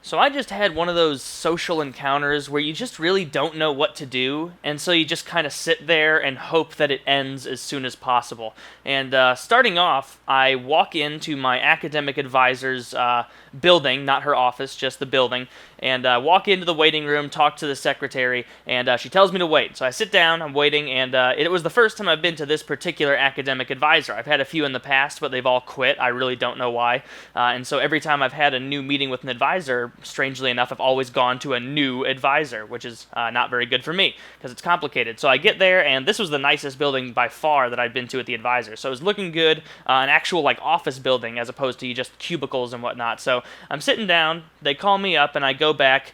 So I just had one of those social encounters where you just really don't know what to do, and so you just kind of sit there and hope that it ends as soon as possible. And starting off, I walk into my academic advisor's building, not her office, just the building, and walk into the waiting room, talk to the secretary, and she tells me to wait. So I sit down, I'm waiting, and it was the first time I've been to this particular academic advisor. I've had a few in the past, but they've all quit. I really don't know why. And so every time I've had a new meeting with an advisor, strangely enough, I've always gone to a new advisor, which is not very good for me because it's complicated. So I get there, and this was the nicest building by far that I'd been to at the advisor. So it was looking good, an actual like office building as opposed to just cubicles and whatnot. So I'm sitting down, they call me up, and I go back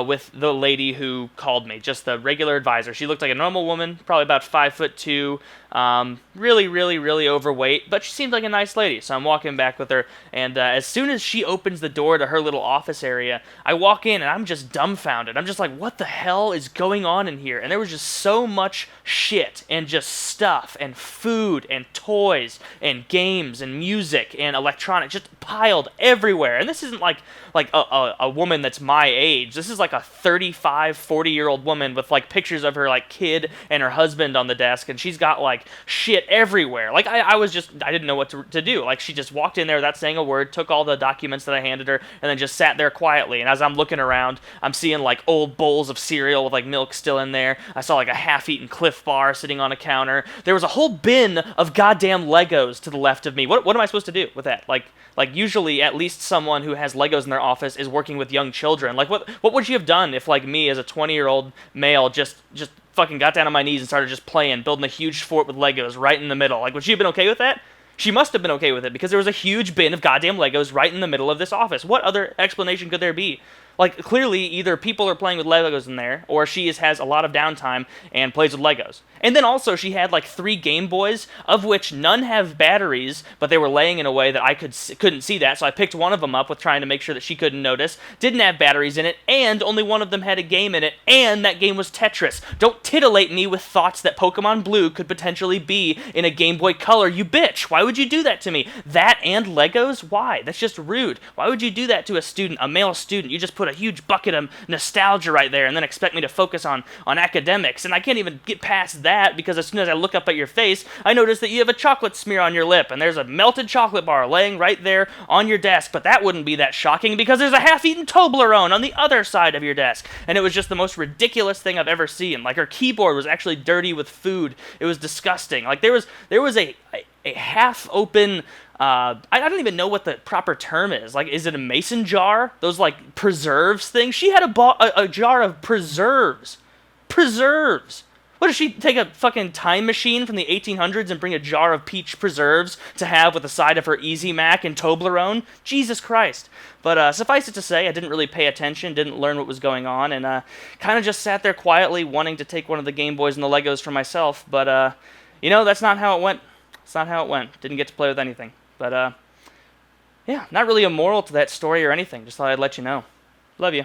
with the lady who called me, just the regular advisor. She looked like a normal woman, probably about 5'2", really, really, really overweight, but she seemed like a nice lady. So I'm walking back with her, and as soon as she opens the door to her little office area, I walk in and I'm just dumbfounded. I'm just like, what the hell is going on in here? And there was just so much shit and just stuff and food and toys and games and music and electronics just piled everywhere. And this isn't like a woman that's my age. This is like a 35, 40-year-old woman with like pictures of her like kid and her husband on the desk, and she's got like shit everywhere. Like I didn't know what to do. Like she just walked in there without saying a word, took all the documents that I handed her, and then just sat there quietly. And as I'm looking around, I'm seeing like old bowls of cereal with like milk still in there. I saw like a half-eaten Cliff Bar sitting on a counter. There was a whole bin of goddamn Legos to the left of me. What am I supposed to do with that? Like usually at least someone who has Legos in their office is working with young children. Like what would you have done if like me as a 20-year-old male just fucking got down on my knees and started just playing, building a huge fort with Legos right in the middle? Like, would she have been okay with that? She must have been okay with it because there was a huge bin of goddamn Legos right in the middle of this office. What other explanation could there be? Like, clearly, either people are playing with Legos in there, or she has a lot of downtime and plays with Legos. And then also, she had like 3 Game Boys, of which none have batteries, but they were laying in a way that I couldn't see that, so I picked one of them up with trying to make sure that she couldn't notice. Didn't have batteries in it, and only one of them had a game in it, and that game was Tetris. Don't titillate me with thoughts that Pokemon Blue could potentially be in a Game Boy Color, you bitch! Why would you do that to me? That and Legos? Why? That's just rude. Why would you do that to a student, a male student? You just put a huge bucket of nostalgia right there and then expect me to focus on academics. And I can't even get past that because as soon as I look up at your face, I notice that you have a chocolate smear on your lip and there's a melted chocolate bar laying right there on your desk. But that wouldn't be that shocking because there's a half-eaten Toblerone on the other side of your desk. And it was just the most ridiculous thing I've ever seen. Like, her keyboard was actually dirty with food. It was disgusting. Like, there was a half-open, I don't even know what the proper term is. Like, is it a mason jar? Those, like, preserves things? She had a jar of preserves. Preserves. What, does she take a fucking time machine from the 1800s and bring a jar of peach preserves to have with the side of her Easy Mac and Toblerone? Jesus Christ. But suffice it to say, I didn't really pay attention, didn't learn what was going on, and kind of just sat there quietly wanting to take one of the Game Boys and the Legos for myself. But, that's not how it went. It's not how it went. Didn't get to play with anything. But, yeah, not really a moral to that story or anything. Just thought I'd let you know. Love you.